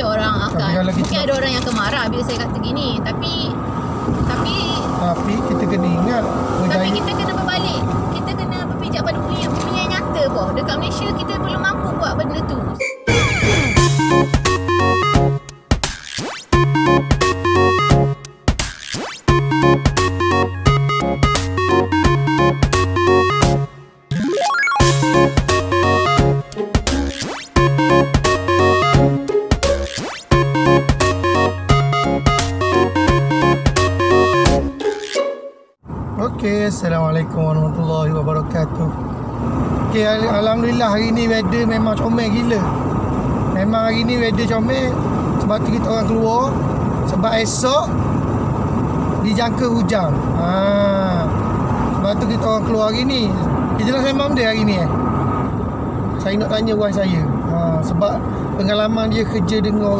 mungkin orang akan, mungkin ada orang yang akan marah bila saya kata gini. Tapi kita kena ingat, tapi kita kena berbalik. Kita kena berpijak pada dunia yang nyata pun. Dekat Malaysia kita belum mampu buat benda tu. Okay, Assalamualaikum warahmatullahi wabarakatuh. Okay, Alhamdulillah hari ni weather memang comel gila. Memang hari ni weather comel. Sebab tu kita orang keluar. Sebab esok dijangka hujan. Sebab tu kita orang keluar hari ni. Kita nak sembang dia hari ni Saya nak tanya wife saya. Sebab pengalaman dia kerja dengan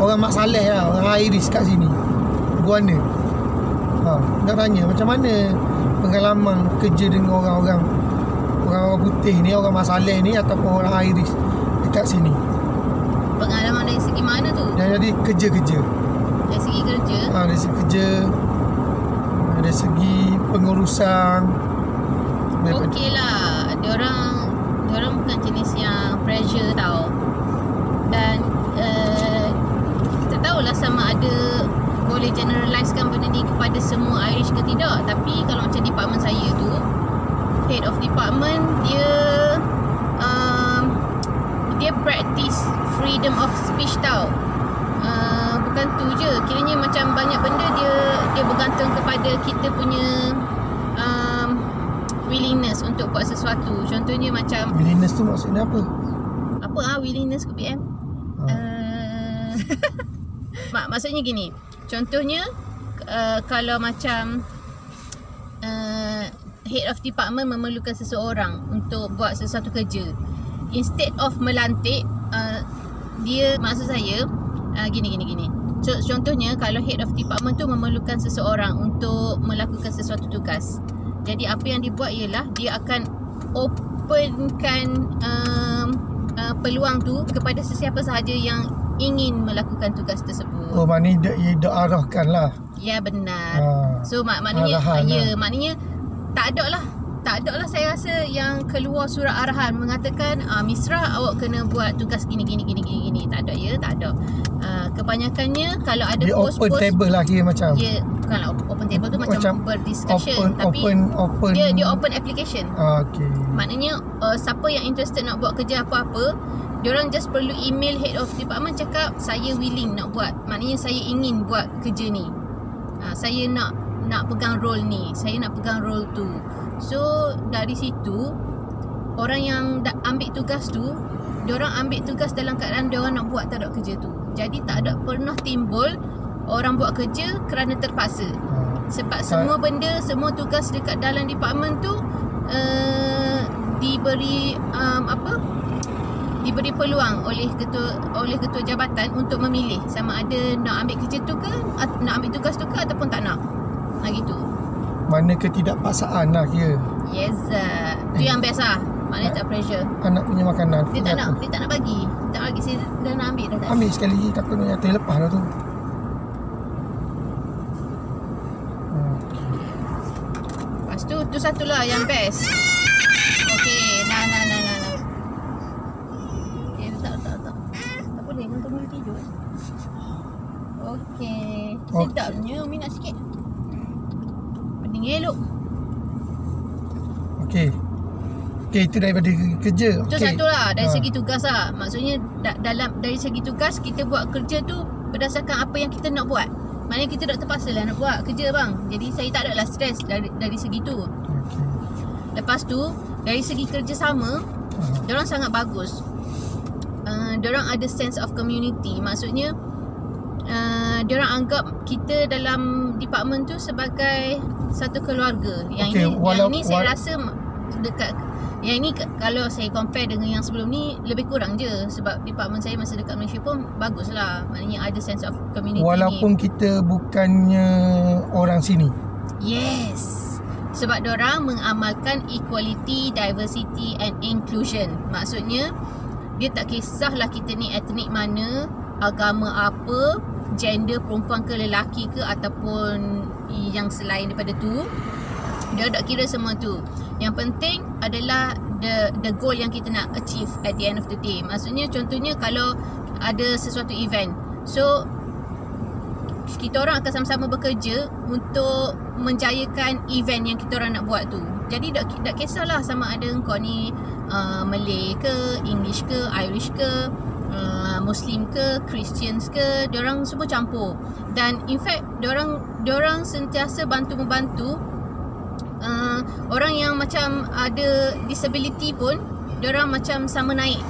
orang Mak Saleh lah, orang Irish kat sini, Buana. Nak tanya macam mana pengalaman kerja dengan orang putih ni, orang Mak Saleh ni ataupun orang Irish dekat sini. Pengalaman dari segi mana tu? Dari kerja. Dari segi kerja? Dari segi kerja, dari segi pengurusan. Okey lah. Diorang bukan jenis yang pressure tau. Dan kita tahulah sama ada boleh generalizekan benda ni kepada semua Irish ke tidak. Tapi kalau macam department saya tu, head of department, dia practice freedom of speech tau. Bukan tu je, kiranya macam banyak benda dia bergantung kepada kita punya willingness untuk buat sesuatu. Contohnya macam willingness tu maksudnya apa? Willingness ke PM? Maksudnya gini. Contohnya kalau macam head of department memerlukan seseorang untuk buat sesuatu kerja, instead of melantik, dia, maksud saya gini. Contohnya kalau head of department tu memerlukan seseorang untuk melakukan sesuatu tugas, jadi apa yang dibuat ialah dia akan openkan peluang tu kepada sesiapa sahaja yang ingin melakukan tugas tersebut. Maknanya dia arahkan lah. Ya, benar. So maknanya maknanya tak ada lah saya rasa yang keluar surat arahan mengatakan Misra awak kena buat tugas gini. Tak ada. Kebanyakannya kalau ada dia post open table lah kira macam. Ya, bukanlah open table tu macam berdiscussion, tapi dia open application. Okey. Maknanya siapa yang interested nak buat kerja apa-apa, diorang just perlu email head of department cakap saya willing nak buat. Maknanya saya ingin buat kerja ni. Saya nak pegang role ni, saya nak pegang role tu. So dari situ orang yang ambil tugas tu, diorang ambil tugas dalam keadaan diorang nak buat tak ada kerja tu. Jadi tak ada pernah timbul orang buat kerja kerana terpaksa. Sebab semua benda, semua tugas dekat dalam department tu diberi diberi peluang oleh ketua jabatan untuk memilih sama ada nak ambil kerja tu ke, nak ambil tugas tu ke ataupun tak nak. Gitu. Mana ketidakpaksaan lah kira. Yes. Tu yang best lah. Maknanya tak pressure. Anak punya makanan. Dia tak nak bagi. Saya dah nak ambil dah. Ambil sekali lagi, takut nak terlepas dah tu. Lepas tu satulah yang best. Okey, nah. Okay, tak boleh, kau boleh tidur. Okey. Sedapnya, Umi nak sikit. Pening elok. Okey, itu daripada kerja. Itu satulah dari segi tugas lah. Maksudnya dari segi tugas kita buat kerja tu berdasarkan apa yang kita nak buat. Maknanya kita tak terpaksa lah nak buat kerja bang. Jadi saya tak ada lah stres dari segi tu. Lepas tu dari segi kerjasama, diorang sangat bagus. Diorang ada sense of community. Maksudnya diorang anggap kita dalam department tu sebagai satu keluarga. Yang ini saya rasa dekat. Yang ini kalau saya compare dengan yang sebelum ni lebih kurang je. Sebab department saya masa dekat Malaysia pun bagus lah. Maknanya ada sense of community. Walaupun kita bukannya orang sini. Yes. Sebab diorang mengamalkan equality, diversity and inclusion. Maksudnya dia tak kisahlah kita ni etnik mana, agama apa, gender perempuan ke lelaki ke ataupun yang selain daripada tu. Dia tak kira semua tu. Yang penting adalah the goal yang kita nak achieve at the end of the day. Maksudnya contohnya kalau ada sesuatu event, so kita orang akan sama-sama bekerja untuk menjayakan event yang kita orang nak buat tu. Jadi tak kisahlah sama ada kau ni Malay ke, English ke, Irish ke, Muslim ke, Christians ke, diorang semua campur. Dan in fact diorang sentiasa bantu-membantu orang yang macam ada disability pun. Diorang macam sama naik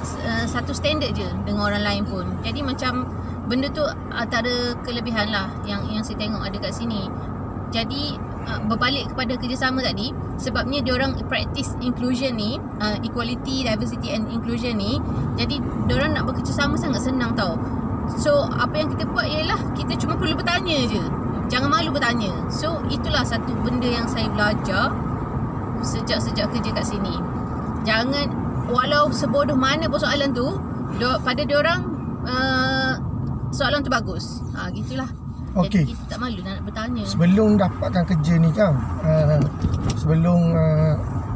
satu standard je dengan orang lain pun. Jadi macam benda tu antara kelebihan lah yang saya tengok ada kat sini. Jadi berbalik kepada kerjasama tadi, sebabnya diorang practice inclusion ni, equality, diversity and inclusion ni. Jadi diorang nak bekerjasama sangat senang tau. So apa yang kita buat ialah kita cuma perlu bertanya je. Jangan malu bertanya. So itulah satu benda yang saya belajar sejak kerja kat sini. Jangan, walau sebodoh mana pun soalan tu, pada diorang soalan tu bagus. Gitulah. Okey. Jadi kita tak malu nak bertanya. Sebelum dapatkan kerja ni kan, sebelum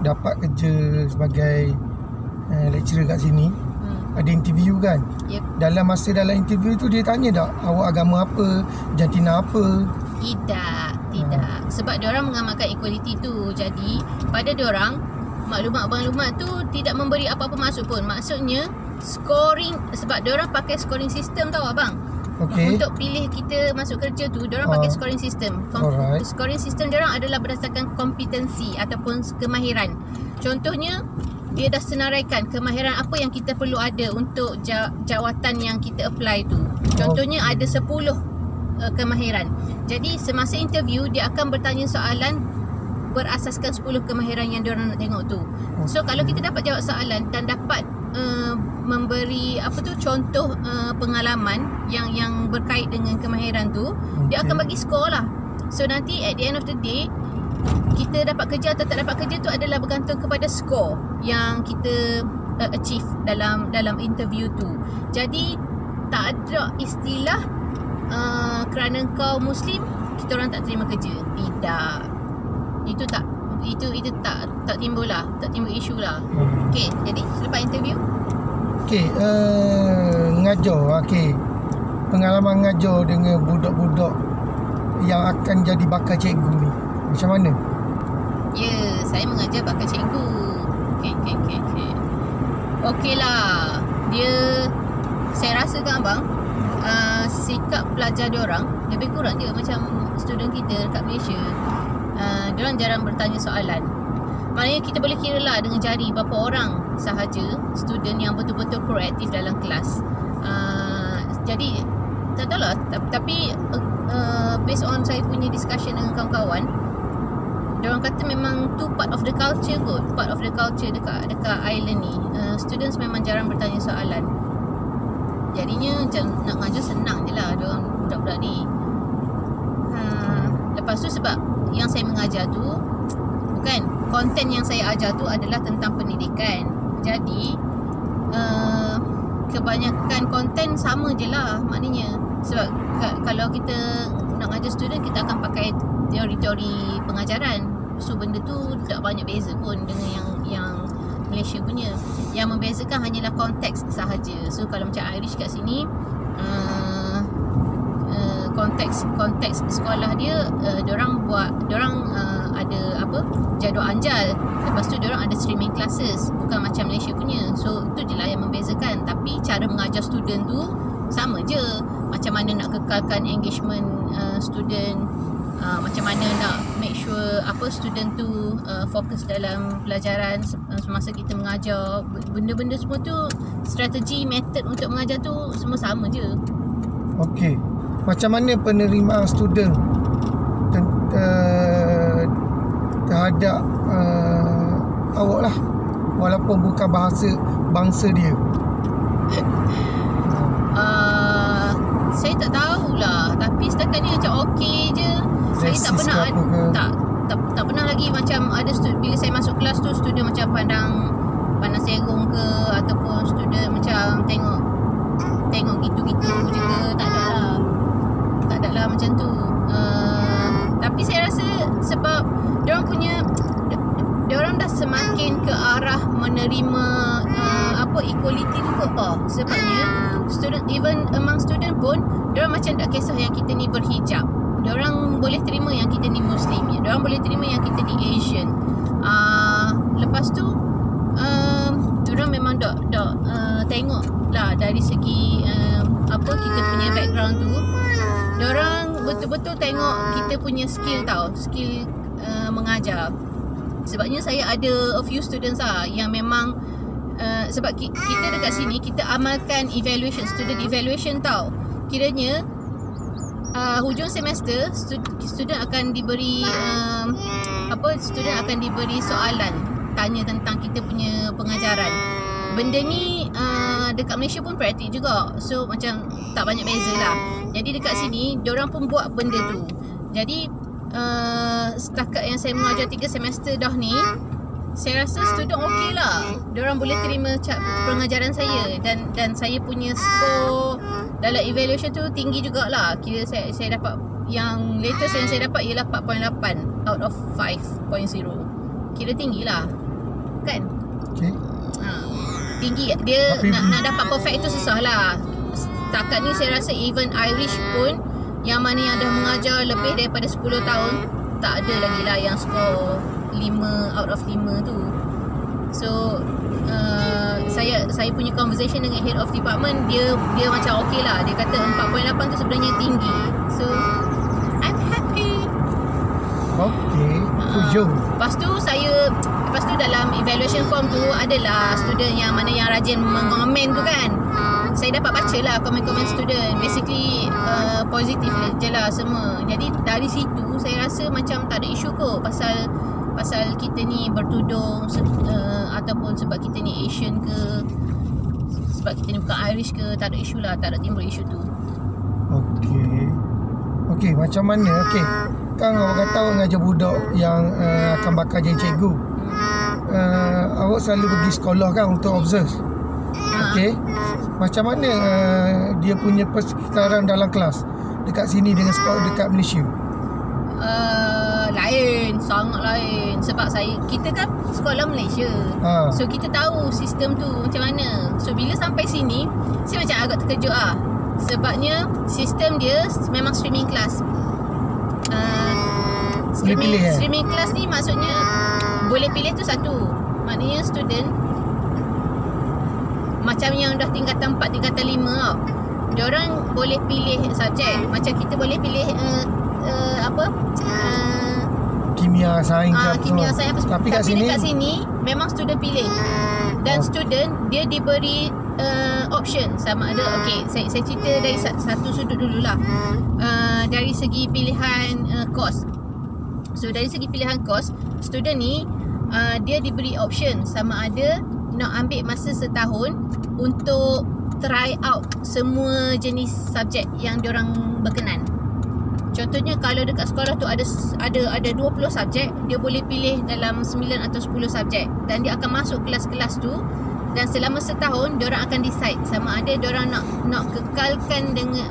dapat kerja sebagai lecturer kat sini, ada interview kan. Yep. Dalam interview tu dia tanya tak awak agama apa, jantina apa? Tidak. Sebab diorang mengamalkan equality tu. Jadi pada diorang maklumat-maklumat tu tidak memberi apa-apa maksud pun. Maksudnya scoring, sebab diorang pakai scoring system tau abang. Okay. Untuk pilih kita masuk kerja tu, diorang pakai scoring system. Alright. Scoring system diorang adalah berdasarkan kompetensi ataupun kemahiran. Contohnya, dia dah senaraikan kemahiran apa yang kita perlu ada untuk jawatan yang kita apply tu. Contohnya ada 10 kemahiran. Jadi semasa interview dia akan bertanya soalan berasaskan 10 kemahiran yang diorang nak tengok tu. So kalau kita dapat jawab soalan dan dapat memberi contoh pengalaman yang berkait dengan kemahiran tu, dia akan bagi skor lah. So nanti at the end of the day, kita dapat kerja atau tak dapat kerja tu adalah bergantung kepada skor yang kita achieve dalam interview tu. Jadi tak ada istilah kerana kau Muslim kita orang tak terima kerja. Tidak. Itu tak timbul lah, tak timbul isu lah. Okey, jadi selepas interview, okey, ngajar, okey. Pengalaman ngajar dengan budak-budak yang akan jadi bakal cikgu ni, macam mana? Ya, saya mengajar bakal cikgu. Okey. Okey lah. Saya rasa kan abang, sikap pelajar diorang lebih kurang je macam student kita dekat Malaysia. Diorang jarang bertanya soalan. Maknanya kita boleh kira lah dengan jari berapa orang sahaja student yang betul-betul proaktif dalam kelas. Jadi tak tahulah, tapi based on saya punya discussion dengan kawan-kawan, diorang kata memang tu part of the culture kot. Part of the culture dekat island ni. Students memang jarang bertanya soalan. Jadinya macam nak ngajar senang je lah diorang budak-budak ni. Lepas tu sebab yang saya mengajar tu, bukan, konten yang saya ajar tu adalah tentang pendidikan. Jadi kebanyakan konten sama je lah maknanya. Sebab kalau kita nak ngajar student, kita akan pakai teori-teori pengajaran. So benda tu tak banyak beza pun dengan yang Malaysia punya. Yang membezakan hanyalah konteks sahaja. So kalau macam Irish kat sini, konteks sekolah dia, diorang ada jadual anjal. Lepas tu diorang ada streaming classes, bukan macam Malaysia punya. So tu je lah yang membezakan. Tapi cara mengajar student tu sama je. Macam mana nak kekalkan engagement student, macam mana nak make sure student tu fokus dalam pelajaran semasa kita mengajar. Benda-benda semua tu, strategi, method untuk mengajar tu semua sama je. Okey. Macam mana penerimaan student terhadap awak lah, walaupun bukan bangsa dia? Saya tak tahulah, tapi setakat ni macam okey je. Saya tak pernah tak pernah lagi macam ada bila saya masuk kelas tu student macam pandang serong ke, ataupun student macam tengok gitu-gitu je ke. quality tu kot. Sebabnya student, even among student pun diorang macam tak kisah yang kita ni berhijab. Diorang boleh terima yang kita ni Muslim, diorang boleh terima yang kita ni Asian. Lepas tu diorang memang dak tengok lah dari segi apa kita punya background tu. Diorang betul-betul tengok kita punya skill tau, skill mengajar. Sebabnya saya ada a few students yang memang sebab kita dekat sini kita amalkan evaluation, student evaluation tau. Kiranya hujung semester student akan diberi student akan diberi soalan tanya tentang kita punya pengajaran. Benda ni dekat Malaysia pun praktik juga. So macam tak banyak beza lah. Jadi dekat sini diorang pun buat benda tu. Jadi setakat yang saya mengajar 3 semester dah ni, saya rasa student okey lah. Diorang boleh terima pengajaran saya. Dan saya punya skor dalam evaluation tu tinggi jugalah. Kira saya dapat, yang latest yang saya dapat ialah 4.8 out of 5.0. Kira tinggi lah, kan? Okay. Tinggi. Dia nak dapat perfect tu susah lah. Setakat ni saya rasa even Irish pun, yang mana yang dah mengajar lebih daripada 10 tahun, tak ada lagi lah yang skor 5 out of 5 tu. So saya punya conversation dengan head of department, dia macam okey lah. Dia kata 4.8 tu sebenarnya tinggi. So I'm happy. Okay, hujung. Lepas tu dalam evaluation form tu adalah student yang mana yang rajin mengomen tu kan. Saya dapat baca lah komen-komen student. Basically positif je lah semua. Jadi dari situ saya rasa macam tak ada isu kot pasal kita ni bertudung ataupun sebab kita ni Asian ke, sebab kita ni bukan Irish ke, tak ada isu lah, tak ada timbul isu tu. Okay, macam mana? Okay, kan awak kata awak mengajar budak yang akan bakal jadi cikgu. Awak selalu pergi sekolah kan untuk observe. Okay, macam mana dia punya persekitaran dalam kelas dekat sini dengan sekolah dekat Malaysia? Lain, sangat lain. Sebab kita kan sekolah Malaysia. So kita tahu sistem tu macam mana. So bila sampai sini, saya macam agak terkejut lah. Sebabnya sistem dia memang streaming class. Streaming class ni maksudnya boleh pilih tu satu. Maknanya student macam yang dah tingkatan 4, tingkatan 5 tau, diorang boleh pilih subjek. Macam kita boleh pilih kimia, sains Tapi kat sini memang student pilih. Dan student dia diberi option sama ada, okay, saya cerita dari satu sudut dululah. Dari segi pilihan course. So dari segi pilihan course, student ni dia diberi option sama ada nak ambil masa setahun untuk try out semua jenis subjek yang diorang berkenan. Contohnya kalau dekat sekolah tu ada 20 subjek, dia boleh pilih dalam 9 atau 10 subjek dan dia akan masuk kelas-kelas tu, dan selama setahun diorang akan decide sama ada diorang nak kekalkan dengan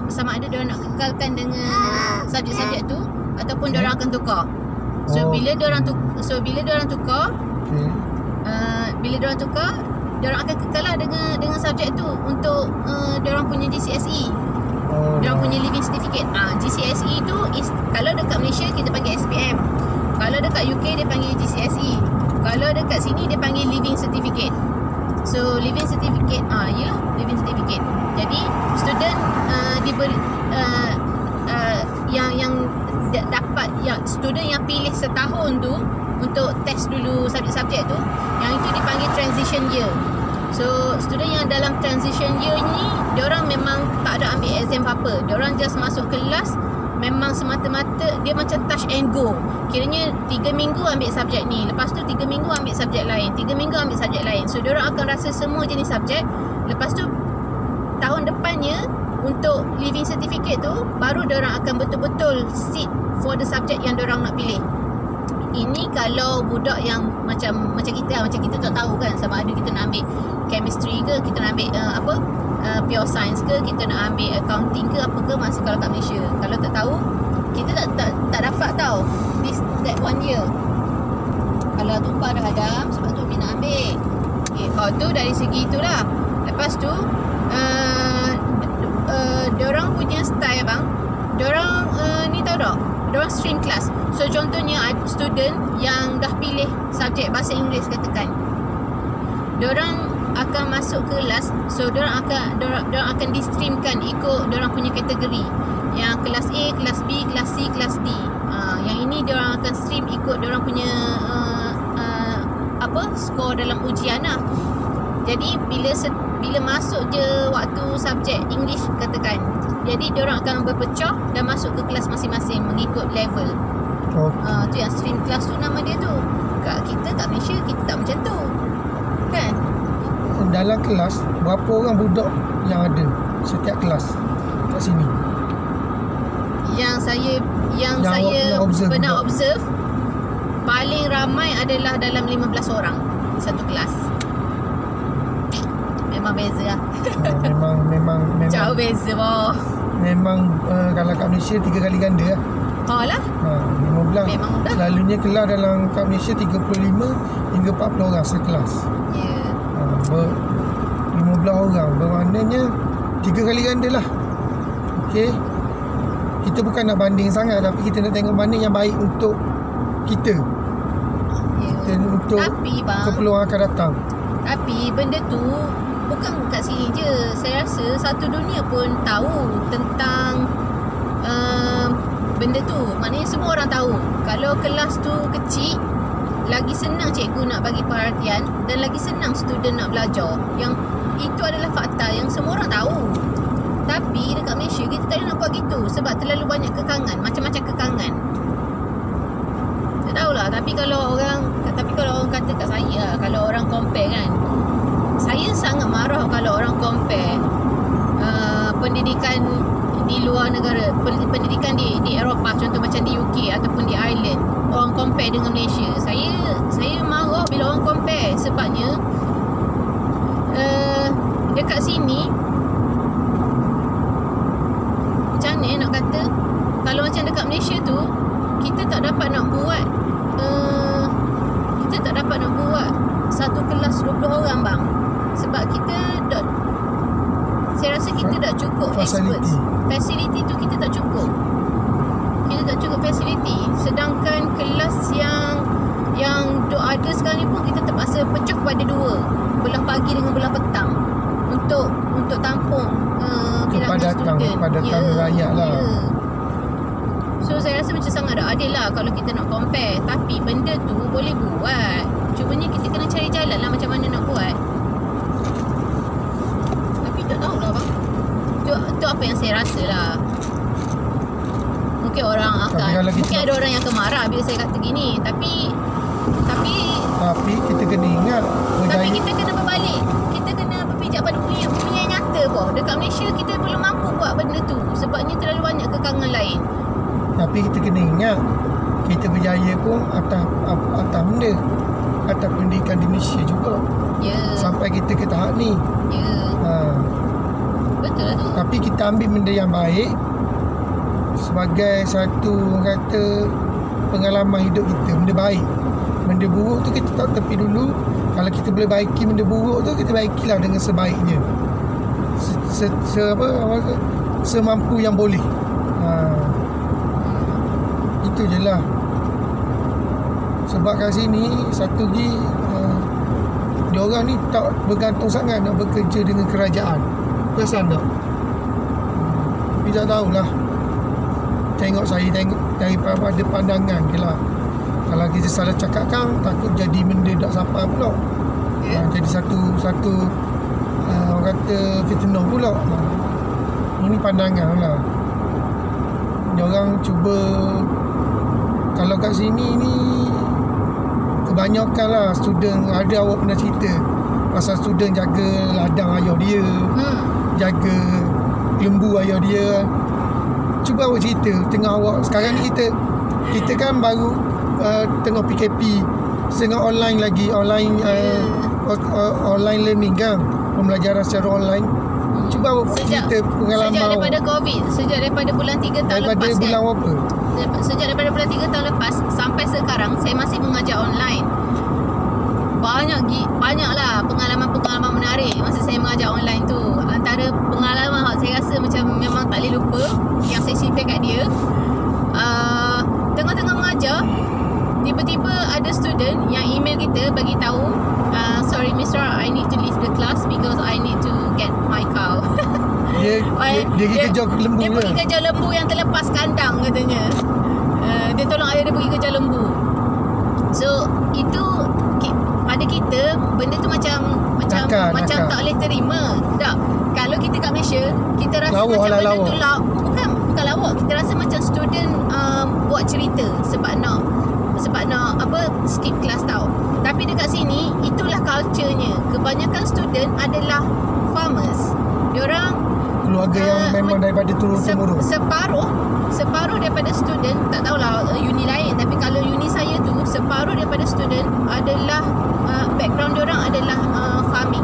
subjek-subjek tu ataupun diorang akan tukar. So bila diorang tukar, diorang akan kekal lah dengan subjek tu untuk diorang punya GCSE. Diorang punya living certificate. GCSE tu kalau dekat Malaysia kita panggil SPM. Kalau dekat UK dia panggil GCSE. Kalau dekat sini dia panggil living certificate. So living certificate, yalah, living certificate. Jadi student diberi yang dapat, yang student yang pilih setahun tu untuk test dulu subjek-subjek tu, yang itu dipanggil transition year. So student yang dalam transition year ni, diorang memang tak ada ambil exam apa-apa. Diorang just masuk kelas, memang semata-mata dia macam touch and go. Kiranya 3 minggu ambil subjek ni, lepas tu 3 minggu ambil subjek lain, 3 minggu ambil subjek lain. So diorang akan rasa semua jenis subjek. Lepas tu tahun depannya untuk living certificate tu, baru diorang akan betul-betul sit for the subject yang diorang nak pilih. Ini kalau budak yang macam kita tak tahu kan, sama ada kita nak ambil chemistry ke, kita nak ambil pure science ke, kita nak ambil accounting ke, apa ke, masih kalau kat Malaysia. Kalau tak tahu, kita tak dapat tahu that 1 year. Kalau tumpah dah ada, sebab tu Umi nak ambil. Okay, tu dari segi itulah. Lepas tu diorang punya style bang, diorang ni tahu tak, diorang stream class. So contohnya student yang dah pilih subjek bahasa Inggeris katakan, diorang akan masuk kelas. So diorang akan di-streamkan ikut diorang punya kategori. Yang kelas A, kelas B, kelas C, kelas D. Yang ini diorang akan stream ikut diorang punya skor dalam ujian lah. Jadi bila masuk je waktu subjek English katakan, jadi diorang akan berpecah dan masuk ke kelas masing-masing mengikut level. Tu yang stream class tu nama dia tu. Kat Malaysia kita tak macam tu, kan? Dalam kelas berapa orang budak yang ada setiap kelas kat sini? Yang saya pernah observe, paling ramai adalah dalam 15 orang satu kelas. Memang beza lah. Memang jauh beza boh. Memang kalau kat Malaysia 3 kali ganda lah. Lah. 15. Memang dah. Selalunya kelas dalam kat Malaysia 35 hingga 40 orang sekelas. Ya. 15 orang bermaknanya 3 kali ganda lah. Okey. Kita bukan nak banding sangat, tapi kita nak tengok mana yang baik untuk kita. Ya. Untuk tapi bang, keperluan akan datang. Tapi benda tu bukan kat sini je. Saya rasa satu dunia pun tahu tentang benda tu. Maknanya semua orang tahu. Kalau kelas tu kecil, lagi senang cikgu nak bagi perhatian dan lagi senang student nak belajar. Yang itu adalah fakta yang semua orang tahu. Tapi dekat Malaysia kita tak nak buat gitu sebab terlalu banyak kekangan, macam-macam kekangan. Tak tahulah, tapi kalau orang kata kat saya, kalau orang compare kan, saya sangat marah kalau orang compare pendidikan di luar negara, pendidikan di Eropah, contoh macam di UK ataupun di Ireland, orang compare dengan Malaysia. Saya marah bila orang compare sebabnya dekat sini macam mana nak kata, kalau macam dekat Malaysia tu kita tak dapat nak buat satu kelas 20 orang bang, sebab kita saya rasa kita tak cukup experts. Fasiliti tu kita tak cukup. Kita tak cukup fasiliti. Sedangkan kelas yang ada sekarang ni pun kita terpaksa pecah pada 2, belah pagi dengan belah petang untuk tampung bilangan student. Kepadatan rakyat lah. So saya rasa macam sangat tak adil lah kalau kita nak compare. Tapi benda tu boleh buat. Cumanya kita kena cari jalan lah macam mana nak buat. Tapi tak tahulah bang. Tu apa yang saya rasa lah. Mungkin ada orang yang akan marah bila saya kata gini. Tapi kita kena ingat. Tapi kita kena berbalik. Kita kena berpijak pada bumi yang nyata boh. Dekat Malaysia kita belum mampu buat benda tu sebabnya terlalu banyak kekangan lain. Tapi kita kena ingat, kita berjaya pun atas benda, atas pendidikan di Malaysia juga. Ya. Sampai kita ke tahap ni. Ya. Betul lah tu. Tapi kita ambil benda yang baik sebagai satu kata pengalaman hidup kita, benda baik. Benda buruk tu kita tak tepi dulu. Kalau kita boleh baiki benda buruk tu, kita baikilah dengan sebaiknya. Semampu yang boleh. Itu je lah. Sebab kat sini satu lagi diorang ni tak bergantung sangat nak bekerja dengan kerajaan. Perasan tak? Tapi tak tahulah. Saya tengok daripada pandangan je lah. Kalau kita salah cakap kan, takut jadi benda tak sampai pula. Jadi satu orang kata fitnah pula. Ini pandangan lah. Diorang cuba, kalau kat sini ni kebanyakan lah student, ada awak pernah cerita pasal student jaga ladang ayah dia, jaga lembu ayah dia. Cuba awak cerita tengah awak sekarang ni, kita kan baru tengah PKP, setengah online lagi, online learning kan, pembelajaran secara online. Cuba awak cerita pengalaman sejak daripada COVID, sejak daripada bulan 3 tahun daripada lepas bulan kan? apa? Sejak daripada bulan 3 tahun lepas sampai sekarang saya masih mengajar online. banyaklah pengalaman-pengalaman menarik masa saya mengajar online tu. Antara pengalaman saya rasa macam memang tak boleh lupa yang saya cerita kat dia, tengah-tengah mengajar, tiba-tiba ada student yang email kita bagi tahu, sorry Mr. I need to leave the class because I need to get my cow. Dia pergi kejar lembu Dia pergi kejar lembu yang terlepas kandang katanya. Dia tolong ayah dia pergi kejar lembu. So itu pada kita benda tu macam nakal. tak boleh terima. Tak. Kalau kita kat Malaysia, kita rasa lawak macam benda lawak. tu bukan lawak. Kita rasa macam student buat cerita sebab nak skip kelas tau. Tapi dekat sini itulah culture-nya. Kebanyakan student adalah farmers. Diorang keluarga yang memang daripada turun-temurun. Separuh daripada student, tak tahulah uni lain, tapi kalau uni saya tu separuh daripada student adalah background diorang adalah farming.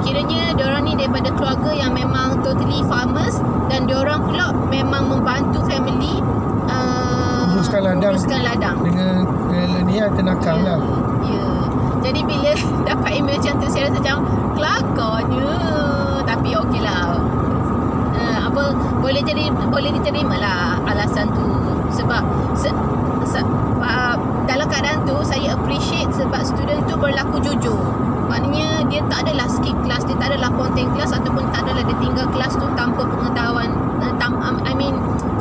Kiranya diorang ni daripada keluarga yang memang totally farmers, dan diorang pula memang membantu family uruskan ladang dengan ni tenakang lah. Ya. Jadi bila dapat email macam tu, saya rasa macam kelakarnya, tapi okeylah. Boleh diterima lah alasan tu. Sebab dalam keadaan tu saya appreciate sebab student tu berlaku jujur. Maknanya dia tak adalah skip kelas, dia tak adalah ponteng kelas, ataupun tak adalah dia tinggal kelas tu tanpa pengetahuan.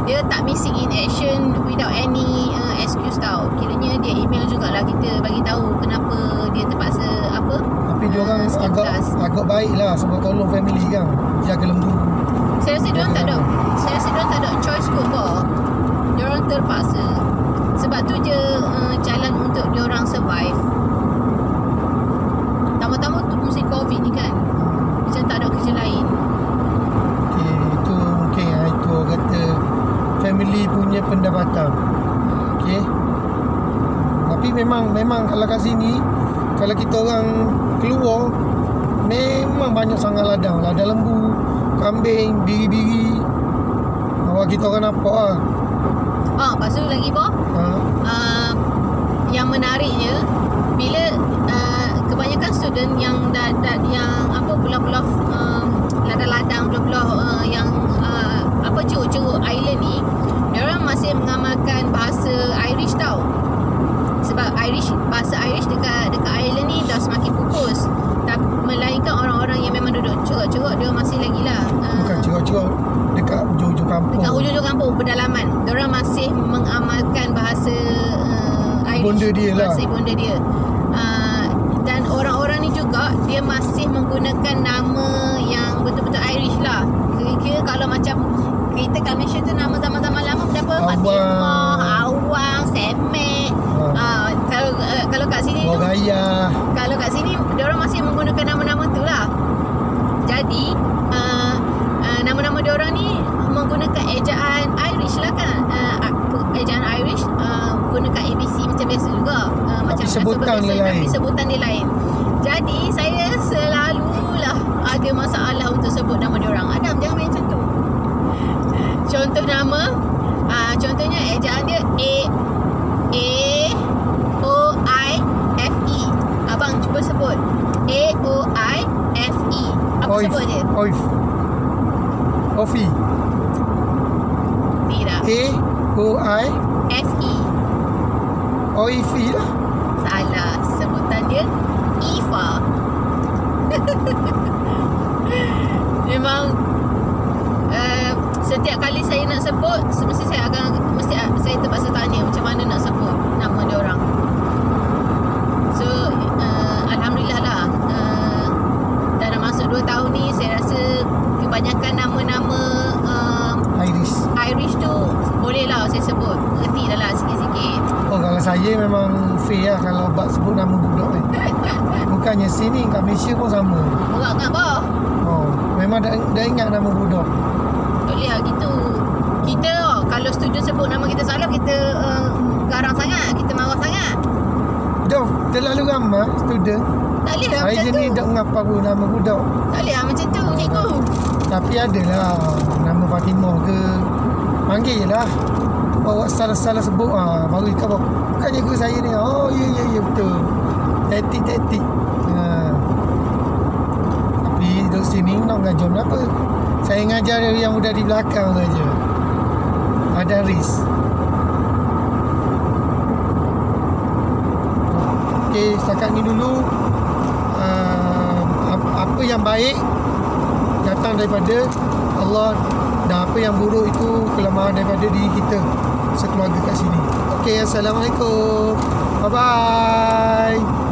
Dia tak missing in action without any excuse tau. Kiranya dia email jugalah kita bagi tahu kenapa dia terpaksa tapi dia orang agak baik lah sebab tolong family kan, jaga lembu. Saya rasa diorang tak ada choice kot kok. Diorang terpaksa. Sebab tu je jalan untuk diorang survive. Tambah-tambah tu musim COVID ni kan, macam tak ada kerja lain. Okay, itu mungkin itu kata family punya pendapatan. Okay. Tapi memang kalau kat sini, kalau kita orang keluar, memang banyak sangat ladang lembu, kambing, biri-biri. Awak kita orang nampak lah. Lepas tu lagi yang menariknya, bila kebanyakan student yang pulau-pulau ladang-ladang, pulau-pulau yang ceruk-ceruk island ni, diorang masih mengamalkan bahasa Irish tau. Sebab bahasa Irish dekat island ni dah semakin pupus. Melainkan orang-orang yang memang duduk ceruk-ceruk, dia masih lagi lah bukan ceruk-ceruk, dekat hujung-hujung kampung. Dekat hujung-hujung kampung, pedalaman, diorang masih mengamalkan bahasa Irish, bonda dia lah, bahasa ibunda dia. Dan orang-orang ni juga dia masih menggunakan nama yang betul-betul Irish lah. Kira-kira kalau macam kita kat Malaysia tu, nama zaman-zaman lama berapa? Fatimah, Awang, Semek. Kalau kat sini tu, kalau kat sini diorang masih menggunakan nama-nama tu lah. Jadi nama-nama diorang ni menggunakan ejaan Irish lah kan. Ejaan Irish, gunakan ABC macam biasa juga. Macam sebutan dia lain. Tapi sebutan dia lain. Jadi saya selalulah ada masalah untuk sebut nama diorang. Adam, jangan main macam tu. Contoh nama, contohnya ejaan dia A-O-I-F-E. Abang cuba sebut A-O-I-F-E. Apa sebut dia? Ofi. Tidak. A-O-I-F-E. Oifi lah. Salah. Sebutan dia Ifa. Memang setiap kali saya nak sebut, mesti saya terpaksa tanya macam mana nak sebut nama dia orang. So alhamdulillah lah, dah nak masuk 2 tahun ni, saya rasa kebanyakan nama-nama Irish tu boleh lah saya sebut. Kerti dah lah sikit-sikit. Kalau saya memang fair lah kalau bak sebut nama budak ni. Bukannya sini, kat Malaysia pun sama. Orang kat bawah. Memang dah ingat nama budak. Tak boleh lah gitu. Kita kalau student sebut nama kita salah, kita garang sangat, kita marah sangat. Dah terlalu ramai student. Tak boleh lah saya macam tu. Saya ni tak ngapa pun nama budak. Tak boleh lah macam tu, cikgu. Tapi adalah nama Fatimah ke, panggil je lah. Awak salah sebut baru kau bukannya ke saya ni. Ya betul. Taktik. Tapi duduk sini nak ngajar apa? Saya ngajar yang muda di belakang saja. Ada risk. Okey, setakat ni dulu. Apa yang baik datang daripada Allah, dan apa yang buruk itu kelemahan daripada diri kita sekeluarga kat sini. Okey, assalamualaikum. Bye bye.